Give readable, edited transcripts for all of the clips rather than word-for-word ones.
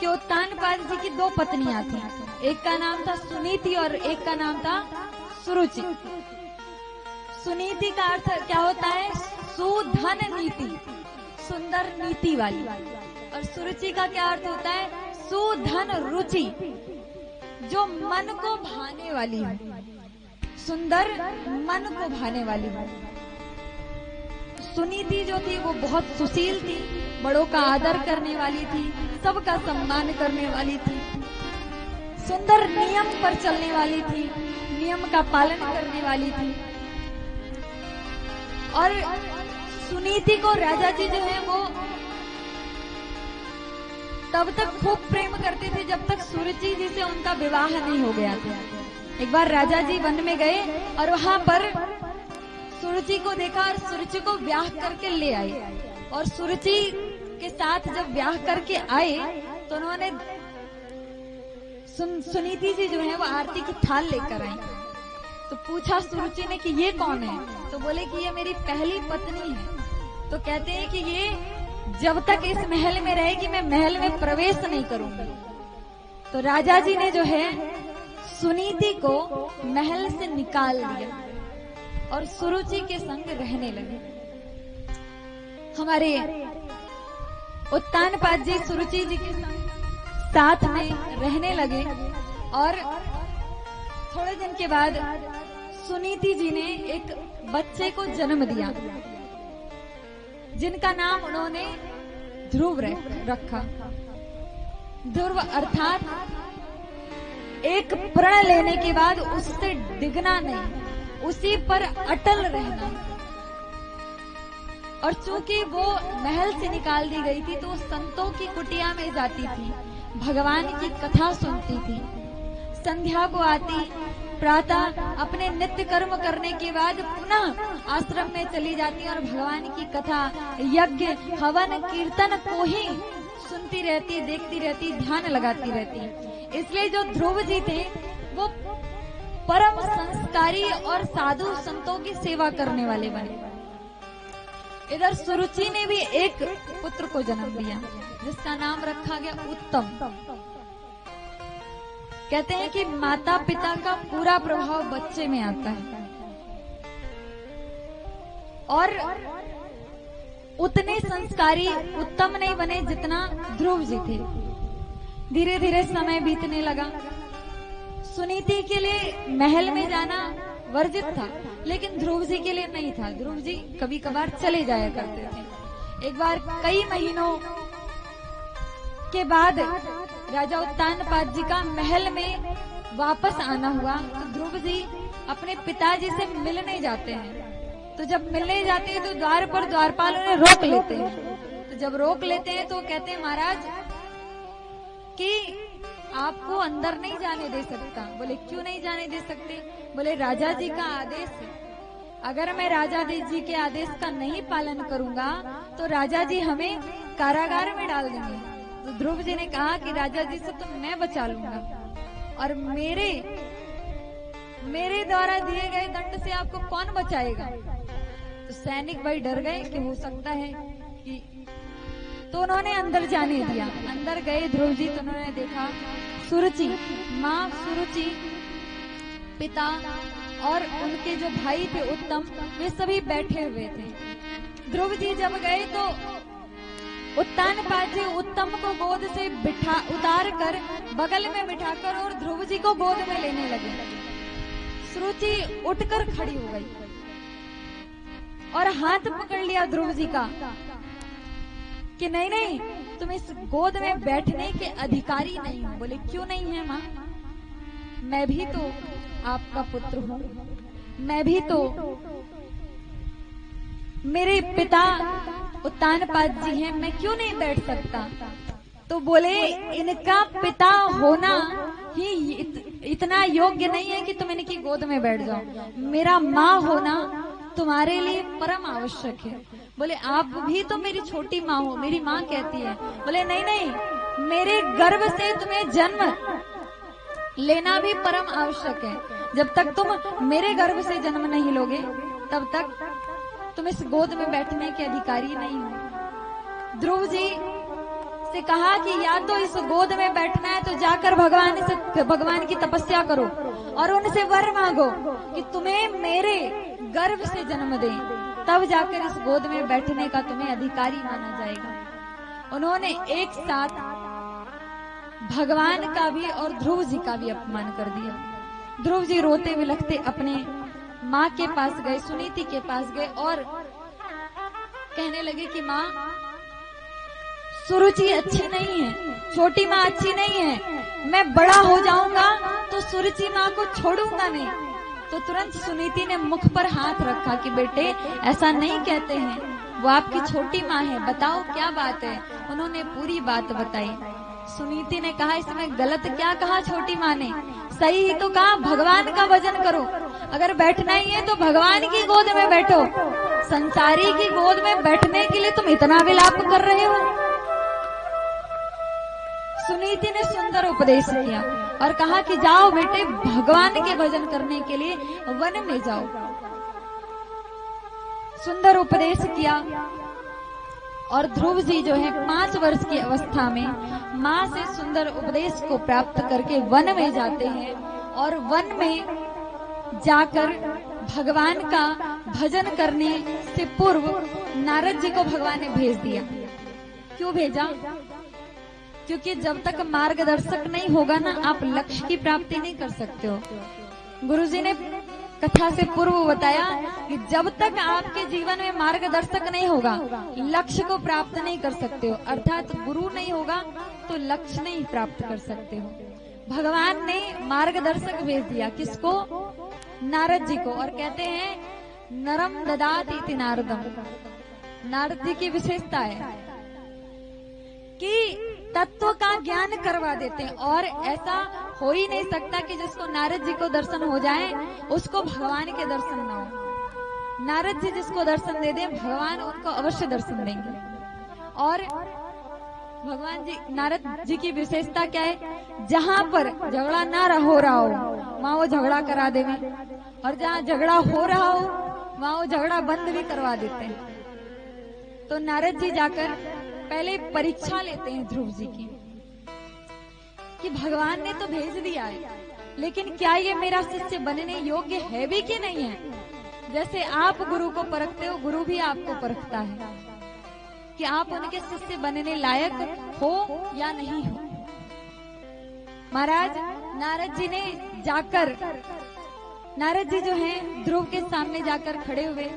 कि उत्तानपाद जी की दो पत्नियां थी। एक का नाम था सुनीति और एक का नाम था सुरुचि। सुनीति का अर्थ क्या होता है? सुधन नीति, सुंदर नीति वाली। और सुरुचि का क्या अर्थ होता है? सुधन रुचि, जो मन को भाने वाली है, सुंदर मन को भाने वाली है। सुनीति जो थी वो बहुत सुशील थी, बड़ों का आदर करने वाली थी, सबका सम्मान करने वाली थी, सुंदर नियम पर चलने वाली थी, नियम का पालन करने वाली थी। और सुनीति को राजा जी जो है वो तब तक खूब प्रेम करते थे जब तक सुरुचि जी से उनका विवाह नहीं हो गया था। एक बार राजा जी वन में गए और वहां पर सुरुचि को देखा और सुरुचि को ब्याह करके ले आए। और सुरुचि के साथ जब ब्याह करके आए तो उन्होंने सुनीति जी जो है वो आरती की थाल लेकर आई। तो पूछा सुरुचि ने कि ये कौन है? तो बोले कि ये मेरी पहली पत्नी है। तो कहते हैं कि ये जब तक इस महल में रहेगी मैं महल में प्रवेश नहीं करूंगी। तो राजा जी ने जो है सुनीति को महल से निकाल दिया और सुरुचि के संग रहने लगे। हमारे उत्तानपाद जी सुरुचि जी के संग साथ में रहने लगे। और थोड़े दिन के बाद सुनीति जी ने एक बच्चे को जन्म दिया, जिनका नाम उन्होंने ध्रुव रखा। ध्रुव अर्थात एक प्रण लेने के बाद उससे डिगना नहीं, उसी पर अटल रहना। और चूंकि वो महल से निकाल दी गई थी तो वो संतों की कुटिया में जाती थी, भगवान की कथा सुनती थी, संध्या को आती, प्रातः अपने नित्य कर्म करने के बाद पुनः आश्रम में चली जाती और भगवान की कथा, यज्ञ, हवन, कीर्तन को ही सुनती रहती, देखती रहती, ध्यान लगाती रहती। इसलिए जो ध्रुव जी थे वो परम संस्कारी और साधु संतों की सेवा करने वाले बने। इधर सुरुचि ने भी एक पुत्र को जन्म दिया जिसका नाम रखा गया उत्तम। कहते हैं कि माता पिता का पूरा प्रभाव बच्चे में आता है और उतने संस्कारी उत्तम नहीं बने जितना ध्रुव जी थे। धीरे धीरे समय बीतने लगा। सुनीति के लिए महल में जाना वर्जित था, लेकिन ध्रुव जी के लिए नहीं था। ध्रुव जी कभी कभार चले जाया करते थे। एक बार कई महीनों के बाद राजा उत्तानपाद जी का महल में वापस आना हुआ तो ध्रुव जी अपने पिताजी से मिलने जाते हैं। तो जब मिलने जाते हैं तो द्वार पर द्वारपाल उन्हें रोक लेते हैं। तो जब रोक लेते हैं तो कहते हैं महाराज कि आपको अंदर नहीं जाने दे सकता। बोले क्यों नहीं जाने दे सकते? बोले राजा जी का आदेश है, अगर मैं राजा जी के आदेश का नहीं पालन करूंगा तो राजा जी हमें कारागार में डाल देंगे। तो ध्रुव जी ने कहा कि राजा जी से तो मैं बचा लूंगा और मेरे द्वारा दिए गए दंड से आपको कौन बचाएगा? तो सैनिक भाई डर गए कि हो सकता है कि, तो उन्होंने अंदर जाने दिया। अंदर गए ध्रुव जी तो उन्होंने देखा सुरुचि, माँ सुरुचि, पिता और उनके जो भाई थे उत्तम, वे सभी बैठे हुए थे। ध्रुव जी जब गए तो उत्तानपाद जी उत्तम को गोद से उतार कर बगल में बिठाकर और ध्रुव जी को गोद में लेने लगे। सुरुचि उठकर खड़ी हो गई और हाथ पकड़ लिया ध्रुव जी का कि नहीं नहीं, तुम इस गोद में बैठने के अधिकारी नहीं हो। बोले क्यों नहीं है माँ? मैं भी तो आपका पुत्र हूँ, मैं भी तो, मेरे पिता उत्तानपाद जी हैं, मैं क्यों नहीं बैठ सकता? तो बोले इनका पिता होना ही इतना योग्य नहीं है कि तुम इनकी गोद में बैठ जाओ। मेरा माँ होना तुम्हारे लिए परम आवश्यक है। बोले आप भी तो मेरी छोटी माँ हो, मेरी माँ कहती है। बोले नहीं नहीं, मेरे गर्भ से तुम्हें जन्म लेना भी परम आवश्यक है। जब तक तुम मेरे गर्भ से जन्म नहीं लोगे तब तक तुम इस गोद में बैठने के अधिकारी नहीं हो। ध्रुव जी से कहा कि या तो इस गोद में बैठना है तो जाकर भगवान की तपस्या करो और उनसे वर मांगो कि तुम्हें मेरे गर्भ से जन्म दें, तब जाकर इस गोद में बैठने का तुम्हें अधिकारी माना जाएगा। उन्होंने एक साथ भगवान का भी और ध्रुव जी का भी अपमान कर दिया। ध्रुव जी रोते बिलखते अपने माँ के पास गए, सुनीति के पास गए और कहने लगे कि माँ, सुरुचि अच्छी नहीं है, छोटी माँ अच्छी नहीं है, मैं बड़ा हो जाऊंगा तो सुरुचि माँ को छोड़ूंगा नहीं। तो तुरंत सुनीति ने मुख पर हाथ रखा कि बेटे ऐसा नहीं कहते हैं, वो आपकी छोटी माँ है, बताओ क्या बात है। उन्होंने पूरी बात बताई। सुनीति ने कहा इसमें गलत क्या कहा छोटी माँ ने, सही ही तो कहा, भगवान का भजन करो, अगर बैठना ही है तो भगवान की गोद में बैठो, संसारी की गोद में बैठने के लिए तुम इतना विलाप कर रहे हो। सुनीति ने सुंदर उपदेश किया और कहा कि जाओ बेटे, भगवान के भजन करने के लिए वन में जाओ। सुंदर उपदेश किया और ध्रुव जी जो है 5 वर्ष की अवस्था में माँ से सुंदर उपदेश को प्राप्त करके वन में जाते हैं और वन में जाकर भगवान का भजन करने से पूर्व नारद जी को भगवान ने भेज दिया। क्यों भेजा? क्योंकि जब तक मार्गदर्शक नहीं होगा ना, आप लक्ष्य की प्राप्ति नहीं कर सकते हो। गुरुजी ने कथा से पूर्व बताया कि जब तक आपके जीवन में मार्गदर्शक नहीं होगा, लक्ष्य को प्राप्त नहीं कर सकते हो, अर्थात गुरु नहीं होगा तो लक्ष्य नहीं प्राप्त कर सकते हो। भगवान ने मार्गदर्शक भेज दिया, किसको? नारद जी को। और कहते हैं नरम ददाति इति नारदम, नारद जी की विशेषता है कि तत्व का ज्ञान करवा देते हैं और ऐसा हो ही नहीं सकता कि जिसको नारद जी को दर्शन हो जाए उसको भगवान के दर्शन ना हो। नारद जी जिसको दर्शन दे दे, भगवान उनको अवश्य दर्शन देंगे। और भगवान जी, नारद जी की विशेषता क्या है? जहां पर झगड़ा ना हो रहा हो वहां वो झगड़ा करा देंगे और जहां झगड़ा हो रहा हो वहां वो झगड़ा बंद भी करवा देते हैं। तो नारद जी जाकर पहले परीक्षा लेते हैं ध्रुव जी की कि भगवान ने तो भेज दिया है, लेकिन क्या ये मेरा शिष्य बनने योग्य है भी कि नहीं है? जैसे आप गुरु को परखते हो, गुरु भी आपको परखता है कि आप उनके शिष्य बनने लायक हो या नहीं हो। महाराज नारद जी ने जाकर, नारद जी जो हैं ध्रुव के सामने जाकर खड़े हुए।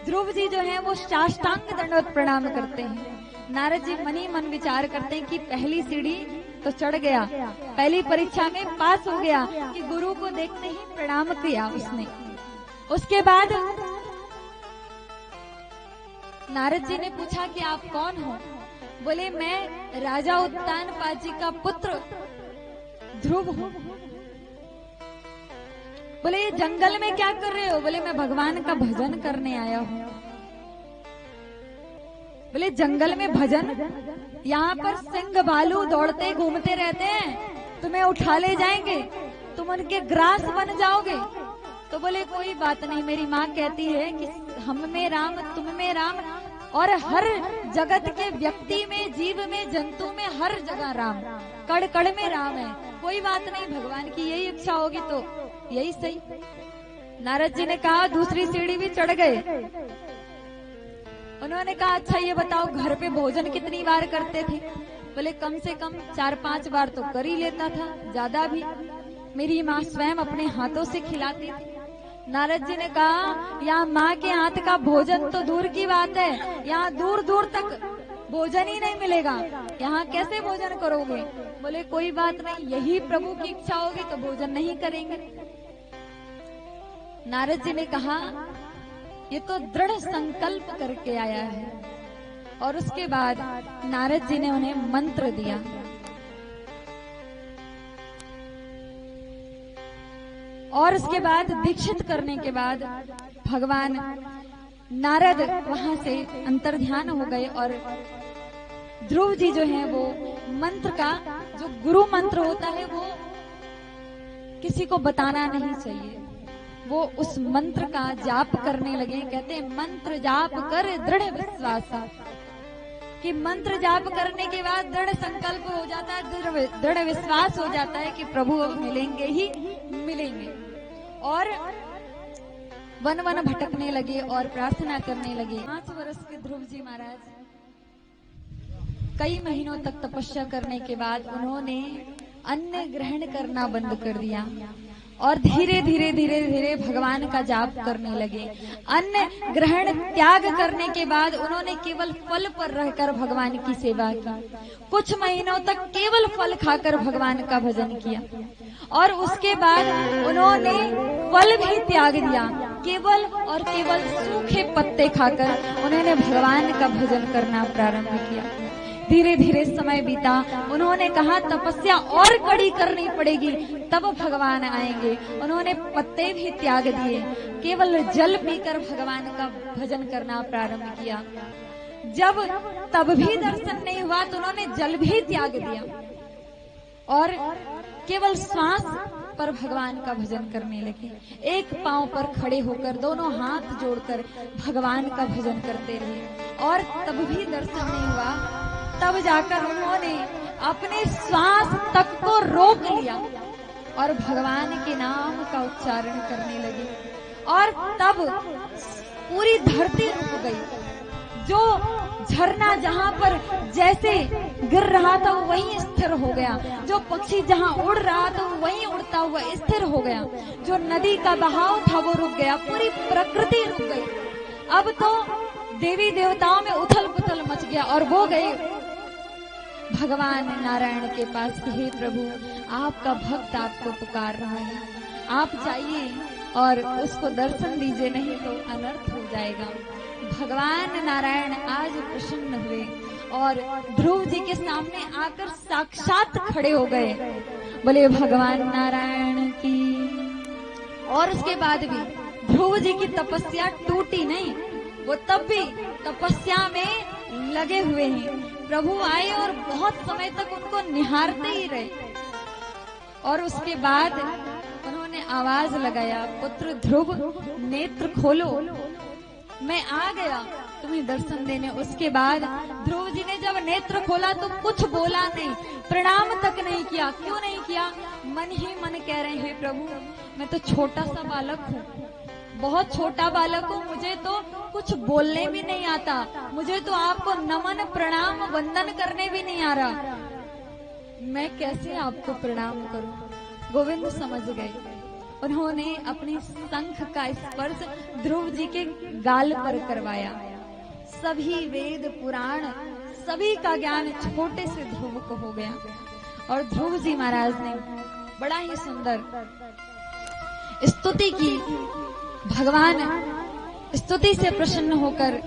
ध्रुव जी जो हैं वो साष्टांग दंडवत प्रणाम करते हैं। नारद जी मनी मन विचार करते हैं कि पहली सीढ़ी तो चढ़ गया, पहली परीक्षा में पास हो गया कि गुरु को देखते ही प्रणाम किया उसने। उसके बाद नारद जी ने पूछा कि आप कौन हो? बोले मैं राजा उत्तानपाद जी का पुत्र ध्रुव हूँ। बोले ये जंगल में क्या कर रहे हो? बोले मैं भगवान का भजन करने आया हूँ। बोले जंगल में भजन? यहाँ पर सिंह भालू दौड़ते घूमते रहते हैं, तुम्हें उठा ले जाएंगे, तुम उनके ग्रास बन जाओगे। तो बोले कोई बात नहीं, मेरी माँ कहती है कि हम में राम, तुम में राम, और हर जगत के व्यक्ति में, जीव में, जंतु में, हर जगह राम, कड़ कड़ में राम है। कोई बात नहीं, भगवान की यही इच्छा होगी तो यही सही। नारद जी ने कहा, दूसरी सीढ़ी भी चढ़ गए। उन्होंने कहा अच्छा ये बताओ घर पे भोजन कितनी बार करते थे? बोले कम से कम 4-5 बार तो कर ही लेता था, ज्यादा भी। मेरी माँ स्वयं अपने हाथों से खिलाती थी। नारद जी ने कहा यहाँ माँ के हाथ का भोजन तो दूर की बात है, यहाँ दूर दूर तक भोजन ही नहीं मिलेगा, यहाँ कैसे भोजन करोगे? बोले कोई बात नहीं, यही प्रभु की इच्छा होगी तो भोजन नहीं करेंगे। नारद जी ने कहा ये तो दृढ़ संकल्प करके आया है। और उसके बाद नारद जी ने उन्हें मंत्र दिया। और उसके बाद दीक्षित करने के बाद भगवान नारद वहां से अंतर्ध्यान हो गए और ध्रुव जी जो है वो मंत्र का, जो गुरु मंत्र होता है वो किसी को बताना नहीं चाहिए, वो उस मंत्र का जाप करने लगे। कहते हैं मंत्र जाप कर दृढ़ विश्वास, कि मंत्र जाप करने के बाद दृढ़ संकल्प हो जाता है, दृढ़ विश्वास हो जाता है कि प्रभु अब मिलेंगे ही मिलेंगे। और वन वन भटकने लगे और प्रार्थना करने लगे। 5 वर्ष के ध्रुव जी महाराज कई महीनों तक तपस्या करने के बाद उन्होंने अन्न ग्रहण करना बंद कर दिया और धीरे धीरे भगवान का जाप करने लगे। अन्न ग्रहण त्याग करने के बाद उन्होंने केवल फल पर रहकर भगवान की सेवा की। कुछ महीनों तक केवल फल खाकर भगवान का भजन किया और उसके बाद उन्होंने फल भी त्याग दिया। केवल और केवल सूखे पत्ते खाकर उन्होंने भगवान का भजन करना प्रारंभ किया। धीरे धीरे समय बीता। उन्होंने कहा तपस्या और कड़ी करनी पड़ेगी तब भगवान आएंगे। उन्होंने पत्ते भी त्याग दिए, केवल जल पीकर भगवान का भजन करना प्रारंभ किया। जब तब भी दर्शन नहीं हुआ तो उन्होंने जल भी त्याग दिया और केवल श्वास पर भगवान का भजन करने लगे। एक पांव पर खड़े होकर दोनों हाथ जोड़कर भगवान का भजन करते रहे और तब भी दर्शन नहीं हुआ। तब जाकर उन्होंने अपने श्वास तक को रोक लिया और भगवान के नाम का उच्चारण करने लगे और तब पूरी धरती रुक गई। जो झरना जहां पर जैसे गिर रहा था वहीं स्थिर हो गया, जो पक्षी जहां उड़ रहा था वहीं उड़ता हुआ स्थिर हो गया, जो नदी का बहाव था वो रुक गया, पूरी प्रकृति रुक गई। अब तो देवी देवताओं में उथल पुथल मच गया और वो गए भगवान नारायण के पास कि हे प्रभु, आपका भक्त आपको पुकार रहा है, आप जाइए और उसको दर्शन दीजिए, नहीं तो अनर्थ हो जाएगा। भगवान नारायण आज प्रसन्न हुए और ध्रुव जी के सामने आकर साक्षात खड़े हो गए। बोले भगवान नारायण की। और उसके बाद भी ध्रुव जी की तपस्या टूटी नहीं, वो तब भी तपस्या में लगे हुए हैं। प्रभु आए और बहुत समय तक उनको निहारते ही रहे और उसके बाद उन्होंने आवाज लगाया, पुत्र ध्रुव नेत्र खोलो, मैं आ गया तुम्हें दर्शन देने। उसके बाद ध्रुव जी ने जब नेत्र खोला तो कुछ बोला नहीं, प्रणाम तक नहीं किया। क्यों नहीं किया? मन ही मन कह रहे हैं प्रभु मैं तो छोटा सा बालक हूँ, बहुत छोटा बालक हूँ, मुझे तो कुछ बोलने भी नहीं आता, मुझे तो आपको नमन प्रणाम वंदन करने भी नहीं आ रहा, मैं कैसे आपको प्रणाम करूं। गोविंद समझ गए। उन्होंने अपने शंख का स्पर्श ध्रुव जी के गाल पर करवाया। सभी वेद पुराण सभी का ज्ञान छोटे से ध्रुव को हो गया और ध्रुव जी महाराज ने बड़ा ही सुंदर स्तुति की। भगवान स्तुति से प्रसन्न होकर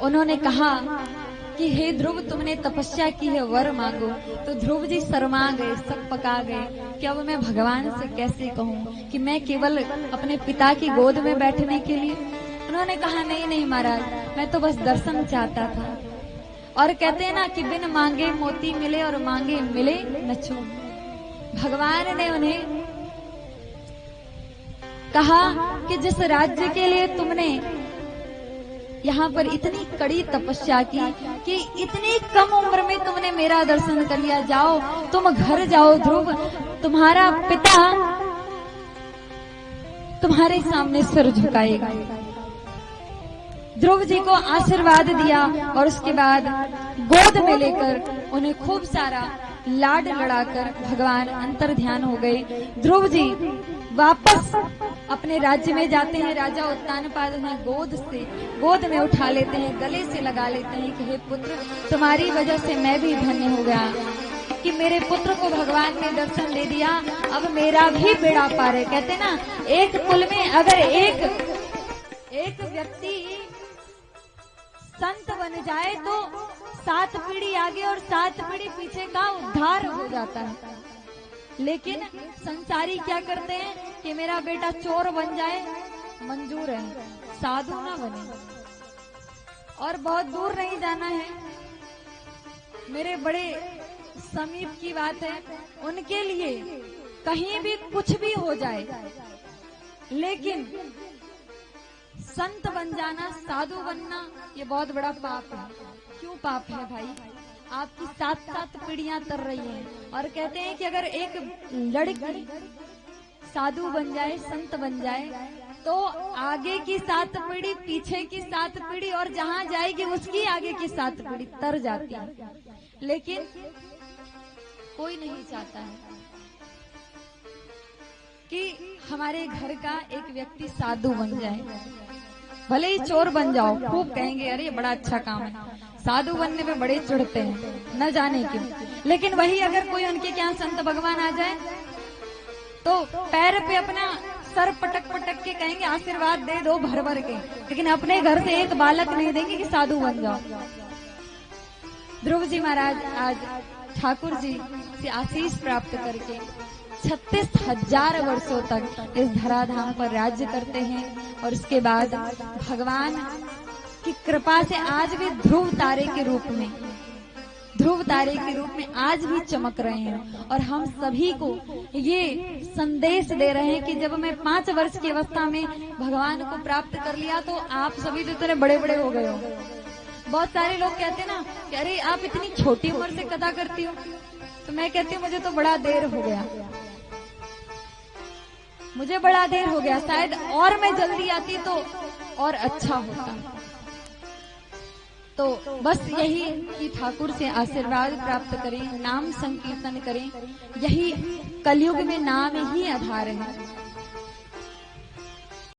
उन्होंने कहा कि हे ध्रुव, तुमने तपस्या की है, वर मांगो। तो ध्रुव जी शर्मा गए, सब पका गए कि अब मैं भगवान से कैसे कहूँ कि मैं केवल अपने पिता की गोद में बैठने के लिए। उन्होंने कहा नहीं नहीं महाराज, मैं तो बस दर्शन चाहता था। और कहते हैं ना कि बिन मांगे मोती मिले और मांगे मिले नछू। भगवान ने उन्हें कहा कि जिस राज्य के लिए तुमने यहाँ पर इतनी कड़ी तपस्या की कि इतनी कम उम्र में तुमने मेरा दर्शन कर लिया, जाओ तुम घर जाओ ध्रुव, तुम्हारा पिता तुम्हारे सामने सिर झुकाएगा। ध्रुव जी को आशीर्वाद दिया और उसके बाद गोद में लेकर उन्हें खूब सारा लाड लड़ाकर भगवान अंतर ध्यान हो गए। ध्रुव जी वापस अपने राज्य में जाते हैं। राजा उत्तानपाद उन्हें गोद में उठा लेते हैं, गले से लगा लेते हैं कि हे पुत्र, तुम्हारी वजह से मैं भी धन्य हो गया कि मेरे पुत्र को भगवान ने दर्शन दे दिया, अब मेरा भी बेड़ा पार है। कहते ना, एक कुल में अगर एक व्यक्ति संत बन जाए तो 7 पीढ़ी आगे और 7 पीढ़ी पीछे का उद्धार हो जाता है। लेकिन संसारी क्या करते हैं कि मेरा बेटा चोर बन जाए मंजूर है, साधु ना बने। और बहुत दूर नहीं जाना है, मेरे बड़े समीप की बात है, उनके लिए कहीं भी कुछ भी हो जाए, लेकिन संत बन जाना, साधु बनना, ये बहुत बड़ा पाप है। क्यों पाप है भाई? आपकी 7-7 पीढ़ियां तर रही हैं और कहते हैं कि अगर एक लड़की साधु बन जाए, संत बन जाए, तो आगे की 7 पीढ़ी, पीछे की 7 पीढ़ी और जहां जाएगी उसकी आगे की 7 पीढ़ी तर जाती है। लेकिन कोई नहीं चाहता है कि हमारे घर का एक व्यक्ति साधु बन जाए। भले ही चोर बन जाओ, खूब कहेंगे अरे बड़ा अच्छा काम है, साधु बनने में बड़े चढ़ते हैं, न जाने क्यों। लेकिन वही अगर कोई उनके क्या संत भगवान आ जाए तो पैर पे अपना सर पटक पटक के कहेंगे आशीर्वाद दे दो भर भर के, लेकिन अपने घर से एक बालक नहीं देंगे कि साधु बन जाओ। ध्रुव जी महाराज आज ठाकुर जी से आशीष प्राप्त करके 36,000 वर्षों तक इस धराधाम पर राज्य करते हैं और इसके बाद भगवान की कृपा से आज भी ध्रुव तारे के रूप में आज भी चमक रहे हैं। और हम सभी को ये संदेश दे रहे हैं कि जब मैं 5 वर्ष की अवस्था में भगवान को प्राप्त कर लिया तो आप सभी तो इतने बड़े बड़े हो गए हो। बहुत सारे लोग कहते हैं ना कि अरे आप इतनी छोटी उम्र से कथा करती हो, तो मैं कहती हूँ मुझे तो बड़ा देर हो गया, मुझे बड़ा देर हो गया, शायद और मैं जल्दी आती तो और अच्छा होता। तो बस यही कि ठाकुर से आशीर्वाद प्राप्त करें, नाम संकीर्तन करें, यही कलयुग में नाम ही आधार है।